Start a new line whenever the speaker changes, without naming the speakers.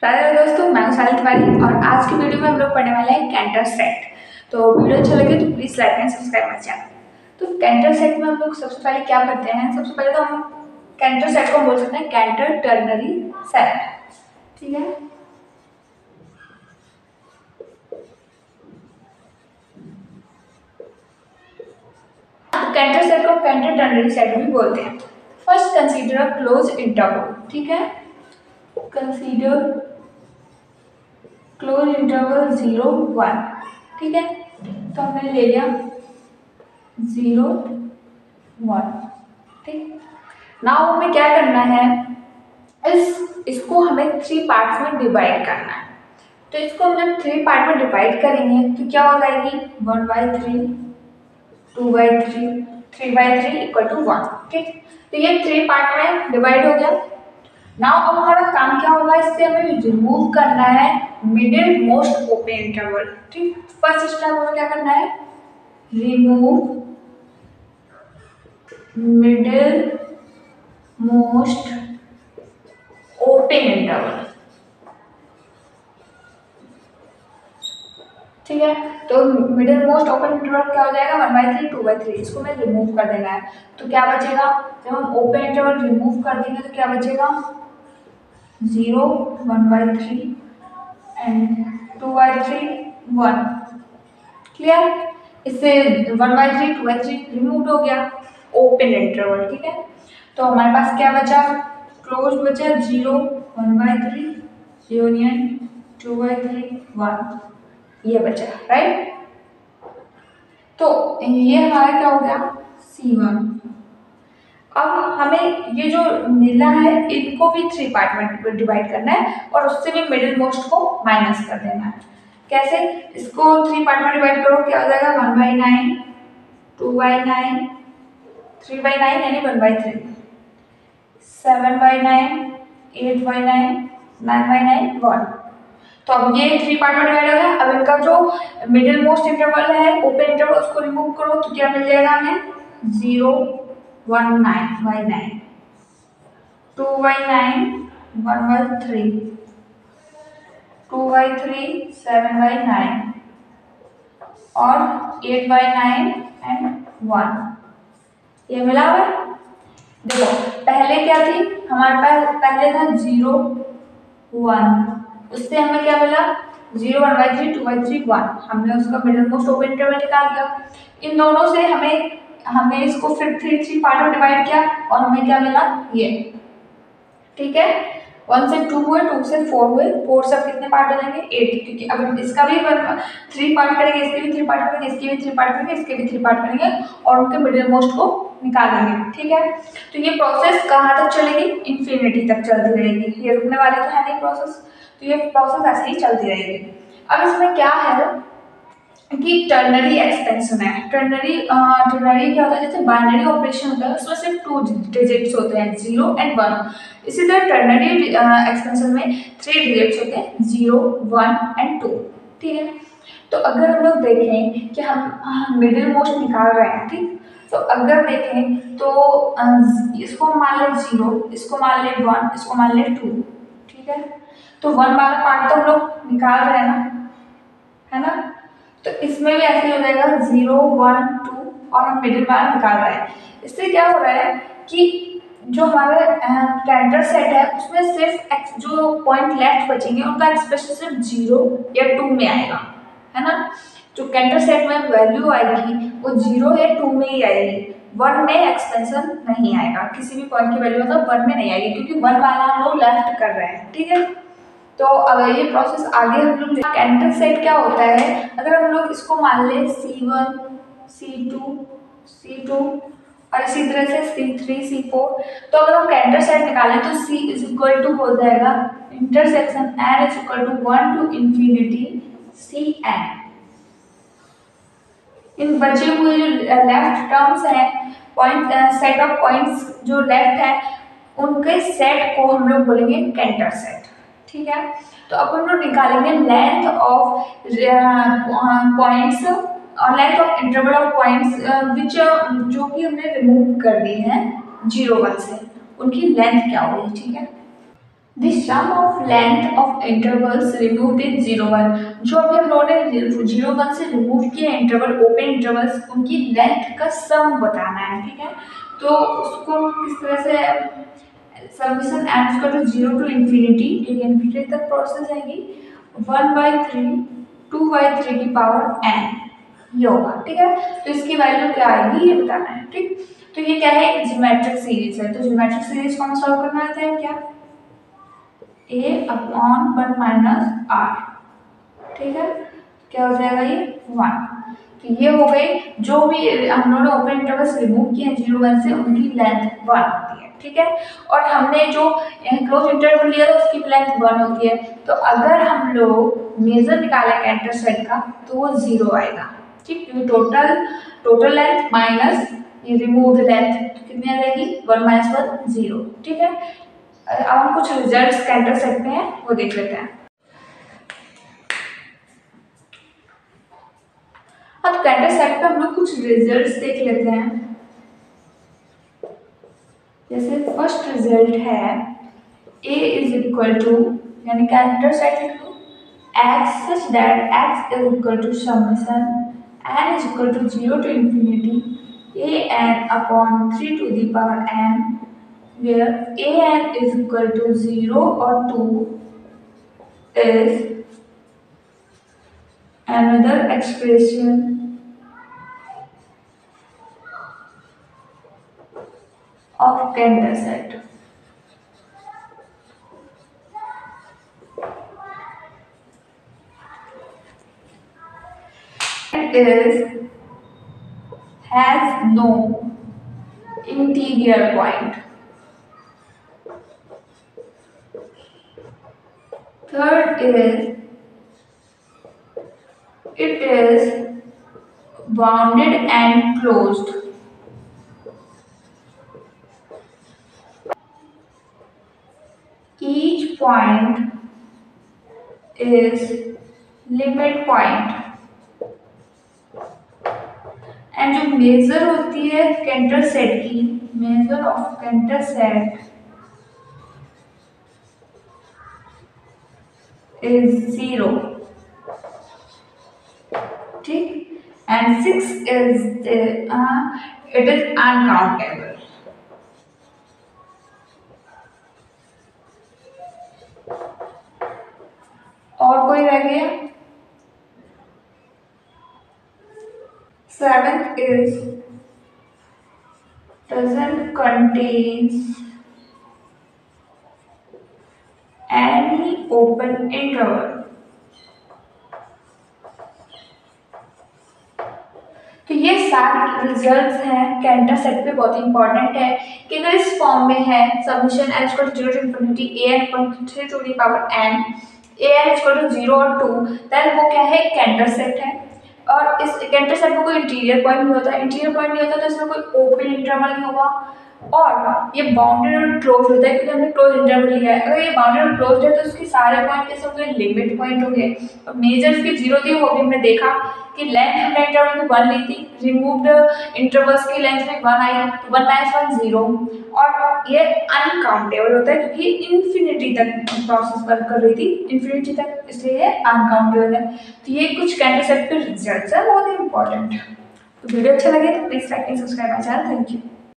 राधे दोस्तों, मैं हूं साहिल तिवारी और आज की वीडियो में हम लोग पढ़ने वाले हैं कैंटर सेट। तो वीडियो अच्छा लगे तो please like and subscribe my channel. तो कैंटर सेट में हम लोग सबसे पहले क्या पढ़ते हैं? सबसे पहले तो हम कैंटर सेट को बोल सकते हैं कैंटर टर्नरी सेट। ठीक है, तो कैंटर सेट को कैंटर टर्नरी सेट भी बोलते हैं। First consider a close interval. ठीक है, कंसीडर क्लोज इंटरवल 0 1। ठीक है, तो हमने ले लिया 0 1। ठीक, नाउ हमें क्या करना है, इसको हमें 3 पार्ट्स में डिवाइड करना है। तो इसको हम जब 3 पार्ट में डिवाइड करेंगे तो क्या हो जाएगी 1/3, 2/3, 3/3 इक्वल टू 1। ठीक, तो ये 3 पार्ट में डिवाइड हो गया। नाउ अब हमारा काम क्या होगा, इससे हमें रिमूव करना है मिडिल मोस्ट ओपन इंटरवल। ठीक, फर्स्ट स्टेप हमें क्या करना है, remove middle most open interval. ठीक है, तो मिडिल मोस्ट ओपन इंटरवल क्या हो जाएगा 1/3, 2/3, इसको मैं रिमूव कर देना है। तो क्या बचेगा, जब हम ओपन इंटरवल रिमूव कर देंगे तो क्या बचेगा 0 1/3 एंड 2/3 1। क्लियर, इससे 1/3 2/3 रिमूव हो गया ओपन इंटरवल। ठीक है, तो हमारे पास क्या बचा, क्लोज बचा 0 1/3 यूनियन 2/3 1, ये बचा। राइट, तो ये हमारा क्या हो गया C1। अब हमें ये जो मिला है इनको भी 3 पार्ट में डिवाइड करना है और उससे भी मिडिल मोस्ट को माइनस कर देना है। कैसे, इसको 3 पार्ट में डिवाइड करो, क्या हो जाएगा 1/9, 2/9, 3/9 यानी 1/3, 7/9, 8/9, 9/9 1। तो अब ये 3 पार्ट में डिवाइड हो गया। अब इनका जो मिडिल मोस्ट इंटरवल है ओपन इंटरवल उसको रिमूव करो तो क्या मिल जाएगा हमें 0 1/9, 2/9 1/3, 2/3 7/9 और 8/9 एंड 1। ये मिला हुआ। देखो पहले क्या थी हमारे पास, पहले था 0 1, उससे हमें क्या मिला 0 1/3 2/3 1। हमने उसका मिडिल मोस्ट ओपन इंटरवल निकाल दिया। इन दोनों से हमें इसको फिर 3 पार्ट में डिवाइड किया और हमें क्या मिला ये। ठीक है, 1 से 2 हुए, 2 से 4 हुए, 4 से कितने पार्ट हो जाएंगे 8, क्योंकि अब इसका भी 3 पार्ट करेंगे, इसके भी 3 पार्ट करेंगे, इसके भी 3 पार्ट करेंगे, इसके भी 3 पार्ट करेंगे और उनके मिडिल मोस्ट को निकालेंगे। ठीक है, तो ये प्रोसेस कहाँ तक चलेगी, इन्फिनिटी तक चलती रहेगी, ये रुकने वाली तो है नहीं प्रोसेस। तो ये प्रोसेस ऐसे ही चलती रहेगी। अब इसमें क्या है कि टर्नरी एक्सपेंशन है। टर्नरी क्या होता है, जैसे बाइनरी ऑपरेशन होता है उसमें सिर्फ 2 डिजिट्स होते हैं 0 एंड 1। इसी तरह टर्नरी एक्सपेंशन में 3 डिजिट्स होते हैं 0 1 एंड 2। ठीक है, तो अगर हम लोग देखें कि हम मिडिल मोस्ट निकाल रहे हैं, ठीक, तो अगर देखें तो इसको मान ले 0, इसको मान ले 1, इसको मान ले 2। ठीक है, तो 1 वाला पार्ट तो हम लोग निकाल रहे हैं ना, है ना, तो इसमें भी ऐसे ही हो जाएगा 0 1 2 और हम मिडिल वाला निकाल रहे हैं। इससे क्या हो रहा है कि जो हमारे कैंटर सेट है उसमें सिर्फ जो पॉइंट लेफ्ट बचेंगे उनका एक्सप्रेशन सिर्फ 0 या 2 में आएगा, है ना। जो कैंटर सेट में वैल्यू आएगी वो 0 या 2 में ही आएगी, 1 में एक्सपेंशन नहीं आएगा, किसी भी पॉइंट की वैल्यू मतलब 1 में नहीं आएगी, क्योंकि 1 वाला हम लोग लेफ्ट कर रहे हैं। ठीक है, तो अगर ये प्रोसेस आगे हम लोग कैंटर सेट क्या होता है, अगर हम लोग इसको मान ले C1 C2 और इसी तरह से C3 C4, तो अगर हम कैंटर सेट निकालें तो C इज इक्वल टू हो जाएगा intersection N is equal to 1 to infinity CN। इन बचे हुए जो लेफ्ट टर्म्स हैं, पॉइंट सेट ऑफ पॉइंट्स जो लेफ्ट है उनके सेट को हम लोग बोलेंगे कैंटर सेट। ठीक है, तो अब हम लोग निकालेंगे लेंथ ऑफ पॉइंट्स और length of interval of points which जो कि हमने रिमूव कर दिए हैं 0 1 से, उनकी लेंथ क्या होगी। ठीक है, The sum of length of intervals removed in 0 1, जो अभी हम लोगों ने 0 1 से रिमूव किए इंटरवल, ओपन इंटरवल्स, उनकी लेंथ का सम बताना है, ठीक है। तो उसको किस तरह से summation m equal to 0 to infinity, एक इन्फिनिटी तक प्रोसेस जाएगी, 1/3 2/3 की पावर n ये होगा, ठीक है। तो इसकी वैल्यू क्या आएगी ये बताना है, ठीक। तो ये क्या है, एक ज्योमेट्रिक सीरीज है। तो ज्योमेट्रिक सीरीज को हम सॉल्व करना आता है क्या, a/1 माइनस r, ठीक है। क्या हो जाएगा ये 1। तो ये हो गई, जो भी हम लोगों ने ओपन इंटरवल्स रिमूव किए हैं 0 1 से, उनकी लेंथ 1 होती है, ठीक है। और हमने जो क्लोज इंटरवल लिया था उसकी लेंथ 1 होती है। तो अगर हम लोग मेजर निकालेंगे इंटरसेप्ट का तो वो 0 आएगा, ठीक। क्योंकि टोटल लेंथ माइनस ये रिमूव्ड लेंथ कितनी आ जाएगी, 1 - 1 0, ठीक है। अब हम कुछ रिजल्ट्स का इंटरसेप्ट में है वो देख लेते हैं। अब कैंटर सेट पे हम लोग कुछ रिजल्ट्स देख लेते हैं। जैसे फर्स्ट रिजल्ट है a इज इक्वल टू, यानी कैंटर सेट लिख लो, x such that x is equal to summation n is equal to 0 to infinity an upon 3 to the power n, where an is equal to 0 or 2 is another expression of Cantor set. It has no interior point. Third is it is bounded and closed. Each point is limit point. And जो measure होती है Cantor set की, measure of Cantor set is 0, ठीक। And 6 is it is uncountable. और कोई रह गया, 7th is doesn't contain any open interval. तो ये सारे रिजल्ट्स हैं कैंटर सेट पे, बहुत इंपॉर्टेंट है कि अगर इस फॉर्म में है summation n equal to 0 to infinity an/3 to the power n, an equal to 0 और 2, देन वो क्या है, कैंटर सेट है। और इस कैंटर सेट में कोई इंटीरियर पॉइंट नहीं होता, इंटीरियर पॉइंट नहीं होता तो इसमें कोई ओपन इंटरवल नहीं होगा, और ये बाउंडेड और क्लोज होता है क्योंकि हमने क्लोज इंटरवल लिया है। अगर ये बाउंडेड और क्लोज है तो उसके सारे पॉइंट कैसे हो गए, लिमिट पॉइंट हो गए। और मेजर्स की 0 थी, वो भी हमने देखा कि लेंथ हमने इंटरवल की 1 ली थी, रिमूव्ड इंटरवल्स की लेंथ में 1 आई, तो 1 - 1 0, और ये अनकाउंटेबल होता है क्योंकि इन्फिनिटी तक प्रोसेस वर्क कर रही थी, इन्फिनिटी तक, इसलिए ये अनकाउंटेबल है। तो ये कुछ कैंटर सेट के रिजल्ट्स है, बहुत ही इंपॉर्टेंट है। तो वीडियो अच्छा लगे तो please like and subscribe my channel. Thank you.